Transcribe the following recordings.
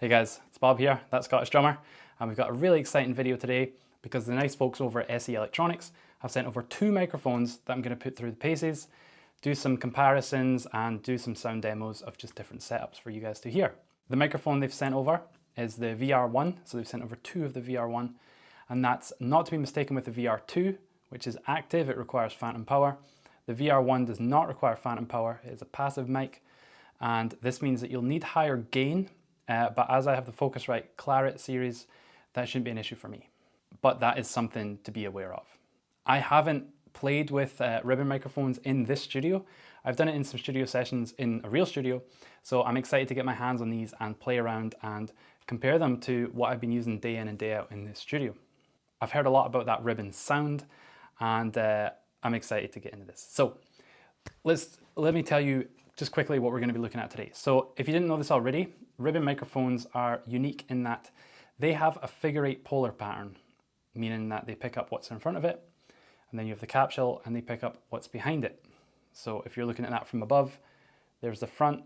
Hey guys, it's Bob here, that Scottish drummer, and we've got a really exciting video today because the nice folks over at SE Electronics have sent over 2 microphones that I'm going to put through the paces, do some comparisons and do some sound demos of just different setups for you guys to hear. The microphone they've sent over is the VR1, so they've sent over 2 of the VR1, and that's not to be mistaken with the VR2, which is active, it requires phantom power. The VR1 does not require phantom power, it is a passive mic, and this means that you'll need higher gain. But as I have the Focusrite Clarett series, that shouldn't be an issue for me. But that is something to be aware of. I haven't played with ribbon microphones in this studio. I've done it in some studio sessions in a real studio, so I'm excited to get my hands on these and play around and compare them to what I've been using day in and day out in this studio. I've heard a lot about that ribbon sound, and I'm excited to get into this. So let me tell you just quickly what we're going to be looking at today. So if you didn't know this already, ribbon microphones are unique in that they have a figure-8 polar pattern, meaning that they pick up what's in front of it, and then you have the capsule and they pick up what's behind it. So if you're looking at that from above, there's the front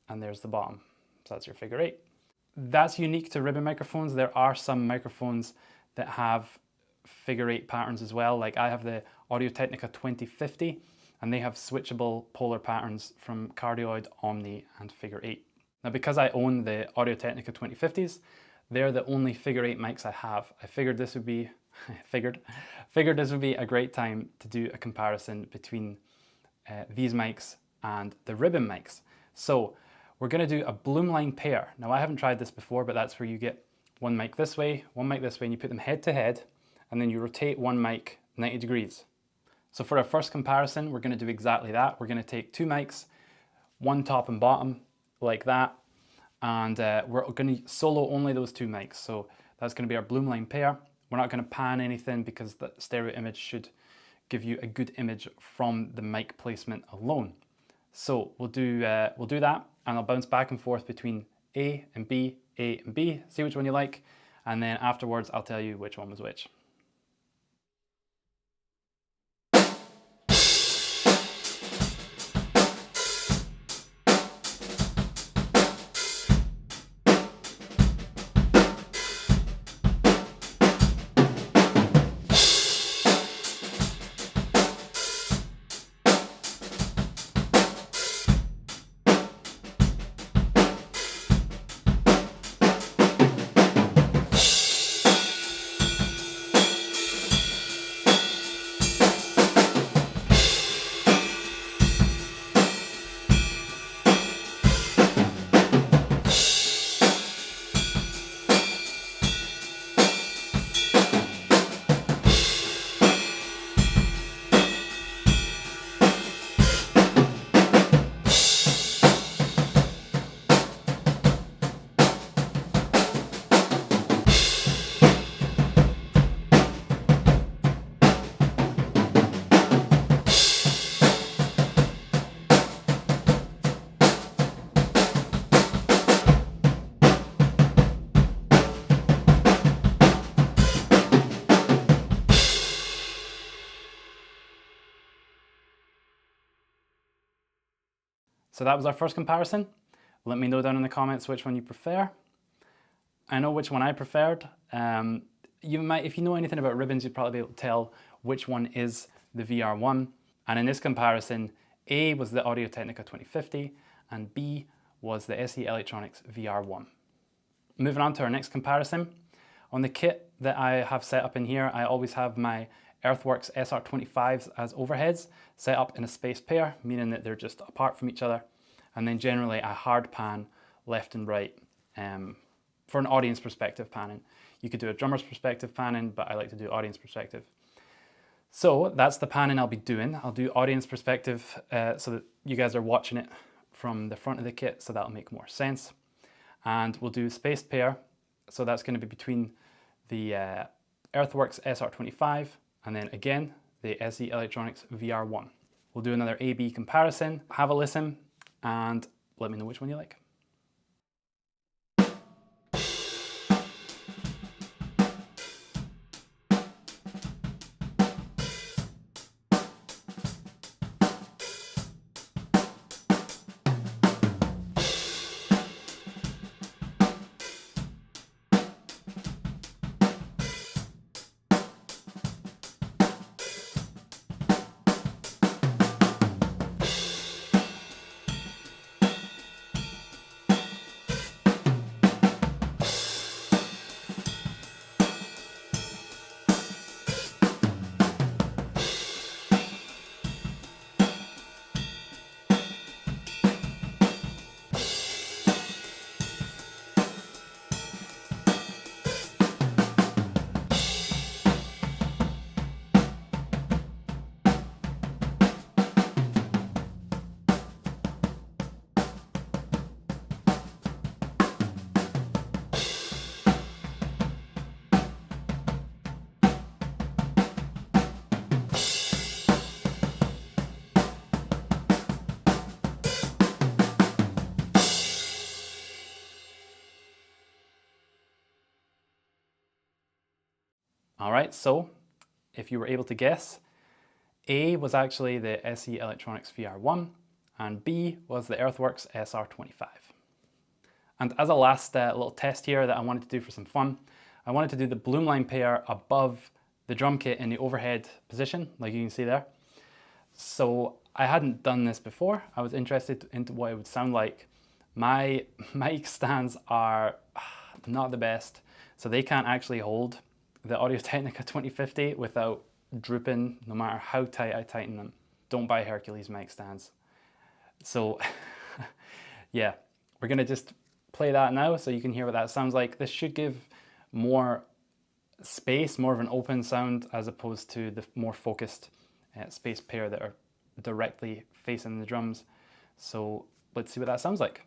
and there's the bottom. So that's your figure-8. That's unique to ribbon microphones. There are some microphones that have figure-8 patterns as well. Like I have the Technica 2050, and they have switchable polar patterns from cardioid, omni, and figure-8. Now, because I own the Technica 2050s, they're the only figure-8 mics I have. I figured this would be figured this would be a great time to do a comparison between these mics and the ribbon mics. So we're going to do a Blumlein pair. Now, I haven't tried this before, but that's where you get one mic this way, one mic this way, and you put them head to head, and then you rotate one mic 90 degrees. So for our first comparison, we're going to do exactly that. We're going to take 2 mics, one top and bottom, like that, and we're going to solo only those 2 mics. So that's going to be our Blumlein pair. We're not going to pan anything because the stereo image should give you a good image from the mic placement alone. So we'll do that, and I'll bounce back and forth between A and B, see which one you like, and then afterwards I'll tell you which one was which. So that was our first comparison. Let me know down in the comments which one you prefer. I know which one I preferred. If you know anything about ribbons, you'd probably be able to tell which one is the VR1. And in this comparison, A was the Technica 2050 and B was the SE Electronics VR1. Moving on to our next comparison. On the kit that I have set up in here, I always have my Earthworks SR25s as overheads set up in a spaced pair, meaning that they're just apart from each other. And then generally I hard pan left and right for an audience perspective panning. You could do a drummer's perspective panning, but I like to do audience perspective. So that's the panning I'll be doing. I'll do audience perspective so that you guys are watching it from the front of the kit, so that'll make more sense. And we'll do spaced pair, so that's going to be between the Earthworks SR25 and then again the SE Electronics VR1. We'll do another A-B comparison, have a listen, and let me know which one you like. All right, so if you were able to guess, A was actually the SE Electronics VR1 and B was the Earthworks SR25. And as a last little test here that I wanted to do for some fun, I wanted to do the Blumlein pair above the drum kit in the overhead position, like you can see there. So I hadn't done this before. I was interested into what it would sound like. My mic stands are not the best, so they can't actually hold the Audio-Technica 2050 without drooping no matter how tight I tighten them. Don't buy Hercules mic stands. So yeah, we're gonna just play that now so you can hear what that sounds like. This should give more space, more of an open sound as opposed to the more focused space pair that are directly facing the drums. So let's see what that sounds like.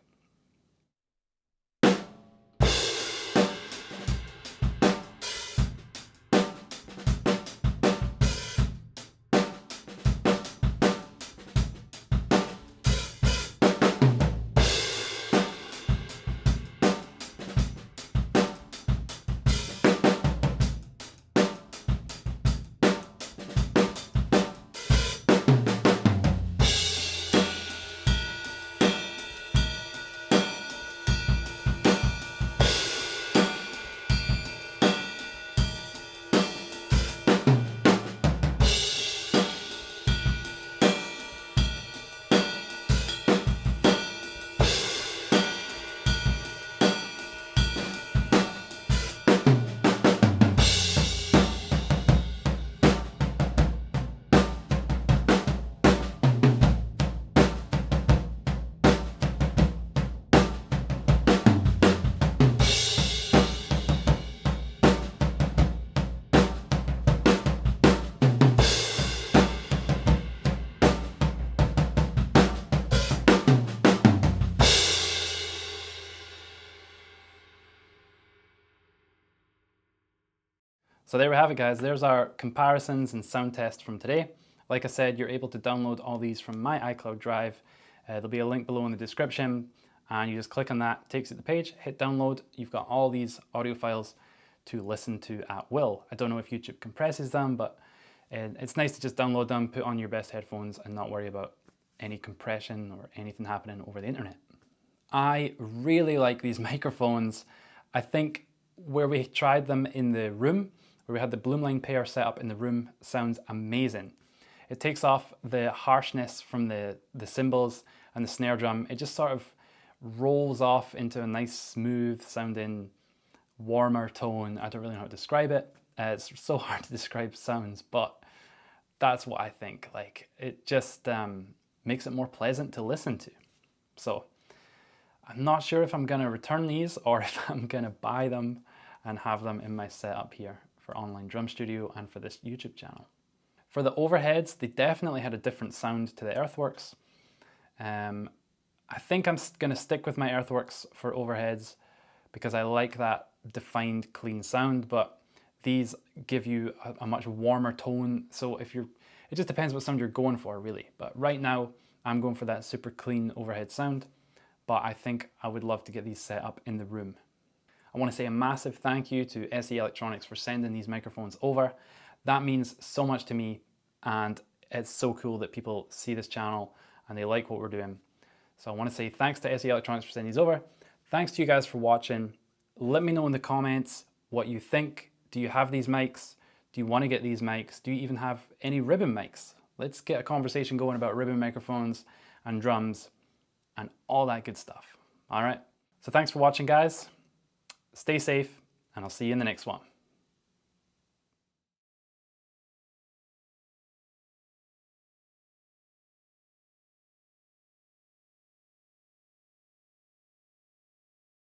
So there we have it, guys. There's our comparisons and sound test from today. Like I said, you're able to download all these from my iCloud Drive. There'll be a link below in the description, and you just click on that, takes you to the page, hit download. You've got all these audio files to listen to at will. I don't know if YouTube compresses them, but it's nice to just download them, put on your best headphones, and not worry about any compression or anything happening over the internet. I really like these microphones. I think where we tried them in the room, where we had the Blumlein pair set up in the room, sounds amazing. It takes off the harshness from the cymbals and the snare drum. It just sort of rolls off into a nice, smooth sounding, warmer tone. I don't really know how to describe it. It's so hard to describe sounds, but that's what I think. Like, it just makes it more pleasant to listen to. So I'm not sure if I'm gonna return these or if I'm gonna buy them and have them in my setup here for online drum studio and for this YouTube channel. For the overheads, they definitely had a different sound to the Earthworks. I think I'm gonna stick with my Earthworks for overheads because I like that defined, clean sound, but these give you a much warmer tone. So it just depends what sound you're going for, really. But right now, I'm going for that super clean overhead sound, but I think I would love to get these set up in the room. I want to say a massive thank you to SE Electronics for sending these microphones over. That means so much to me, and it's so cool that people see this channel and they like what we're doing. So I want to say thanks to SE Electronics for sending these over. Thanks to you guys for watching. Let me know in the comments what you think. Do you have these mics? Do you want to get these mics? Do you even have any ribbon mics? Let's get a conversation going about ribbon microphones and drums and all that good stuff. All right. So thanks for watching, guys. Stay safe, and I'll see you in the next one.